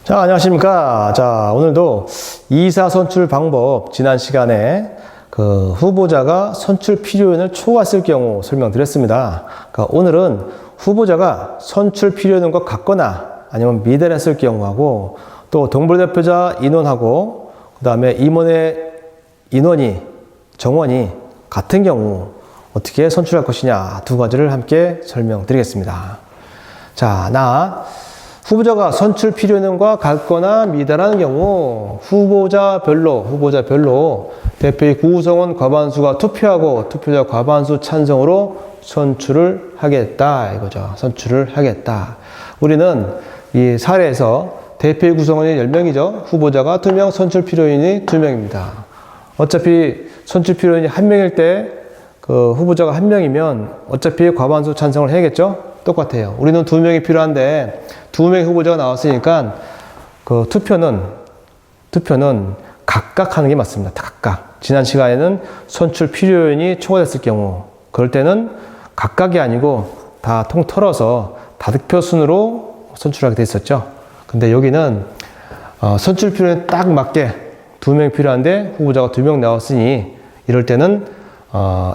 자, 안녕하십니까. 자, 오늘도 이사 선출 방법, 지난 시간에 그 후보자가 선출 필요인을 초과했을 경우 설명드렸습니다. 그러니까 오늘은 후보자가 선출 필요인과 같거나 아니면 미달했을 경우하고 또 동물대표자 인원하고 그 다음에 임원의 인원이, 정원이 같은 경우 어떻게 선출할 것이냐 두 가지를 함께 설명드리겠습니다. 자, 후보자가 선출 필요인과 같거나 미달하는 경우 후보자별로 대표의 구성원 과반수가 투표하고 투표자 과반수 찬성으로 선출을 하겠다 이거죠. 선출을 하겠다. 우리는 이 사례에서 대표의 구성원이 10명이죠. 후보자가 2명, 선출 필요인이 2명입니다. 어차피 선출 필요인이 1명일 때 그 후보자가 1명이면 어차피 과반수 찬성을 해야겠죠. 똑같아요. 우리는 2명이 필요한데 2명의 후보자가 나왔으니까 그 투표는 각각 하는 게 맞습니다. 각각. 지난 시간에는 선출 필요인이 초과됐을 경우 그럴 때는 각각이 아니고 다 통틀어서 다득표 순으로 선출하게 돼 있었죠. 근데 여기는 선출 필요인에 딱 맞게 2명이 필요한데 후보자가 2명 나왔으니 이럴 때는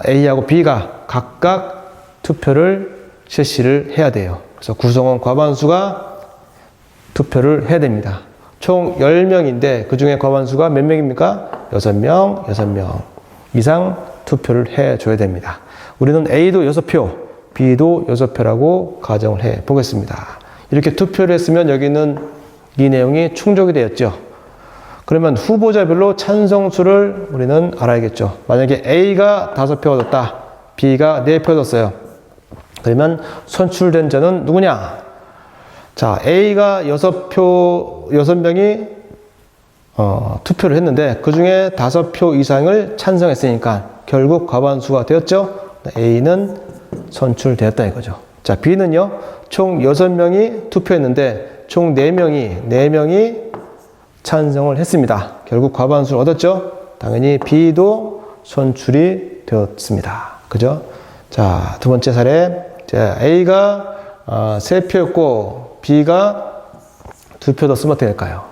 A하고 B가 각각 투표를 실시를 해야 돼요. 그래서 구성원 과반수가 투표를 해야 됩니다. 총 10명인데 그 중에 과반수가 몇 명입니까? 6명 이상 투표를 해줘야 됩니다. 우리는 A도 6표, B도 6표라고 가정을 해 보겠습니다. 이렇게 투표를 했으면 여기는 이 내용이 충족이 되었죠. 그러면 후보자별로 찬성수를 우리는 알아야겠죠. 만약에 A가 5표 얻었다, B가 4표 얻었어요. 그러면 선출된 자는 누구냐? 자, A가 6명이 투표를 했는데 그 중에 5표 이상을 찬성했으니까 결국 과반수가 되었죠. A는 선출되었다 이거죠. 자, B는요. 총 6명이 투표했는데 총 4명이 찬성을 했습니다. 결국 과반수를 얻었죠. 당연히 B도 선출이 되었습니다. 그죠? 자, 두 번째 사례. 자, A가 3표였고 B가 2표 더 쓰면 어떻게 될까요?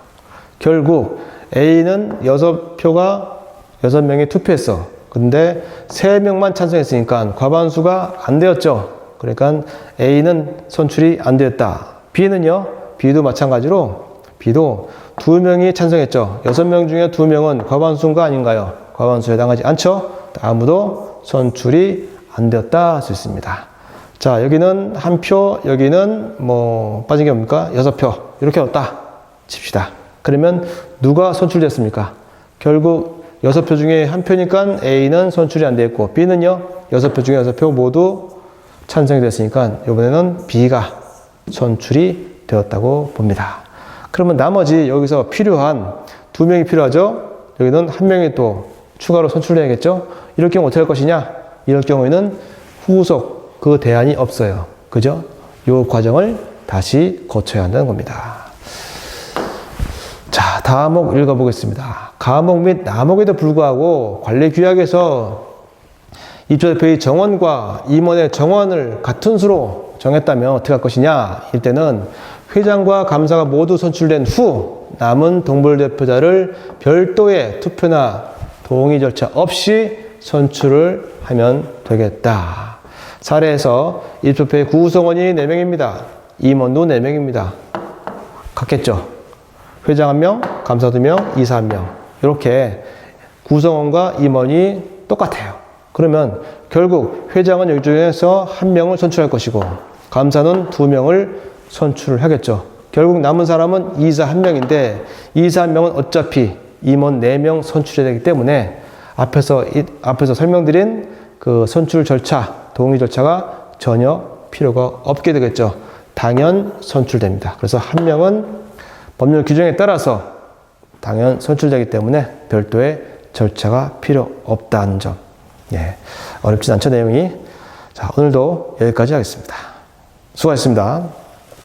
결국 A는 6명이 투표했어. 근데 3명만 찬성했으니까 과반수가 안 되었죠. 그러니까 A는 선출이 안 되었다. B는요? B도 마찬가지로 B도 2명이 찬성했죠. 6명 중에 2명은 과반수인가 아닌가요? 과반수에 해당하지 않죠? 아무도 선출이 안 되었다 할 수 있습니다. 자, 여기는 1표, 여기는 빠진 게 뭡니까? 6표. 이렇게 얻었다 칩시다. 그러면 누가 선출됐습니까? 결국 6표 중에 1표니까 A는 선출이 안 되었고 B는요, 6표 중에 6표 모두 찬성이 됐으니까 이번에는 B가 선출이 되었다고 봅니다. 그러면 나머지 여기서 필요한 2명이 필요하죠? 여기는 1명이 또 추가로 선출해야겠죠? 이럴 경우 어떻게 할 것이냐? 이럴 경우에는 후속 그 대안이 없어요. 그죠? 이 과정을 다시 거쳐야 한다는 겁니다. 자, 다목 읽어보겠습니다. 가목 및 나목에도 불구하고 관리규약에서 입주대표의 정원과 임원의 정원을 같은 수로 정했다면 어떻게 할 것이냐? 이때는 회장과 감사가 모두 선출된 후 남은 동물대표자를 별도의 투표나 동의 절차 없이 선출을 하면 되겠다. 사례에서 입주대표의 구성원이 4명입니다. 임원도 4명입니다. 같겠죠? 회장 1명, 감사 2명, 이사 1명. 이렇게 구성원과 임원이 똑같아요. 그러면 결국 회장은 여기 중에서 1명을 선출할 것이고 감사는 2명을 선출을 하겠죠. 결국 남은 사람은 이사 1명인데 이사 1명은 어차피 임원 4명 선출해야 되기 때문에 앞에서 설명드린 그 선출 절차, 동의 절차가 전혀 필요가 없게 되겠죠. 당연 선출됩니다. 그래서 1명은 법률 규정에 따라서 당연 선출되기 때문에 별도의 절차가 필요 없다는 점. 예, 어렵진 않죠, 내용이. 자, 오늘도 여기까지 하겠습니다. 수고하셨습니다.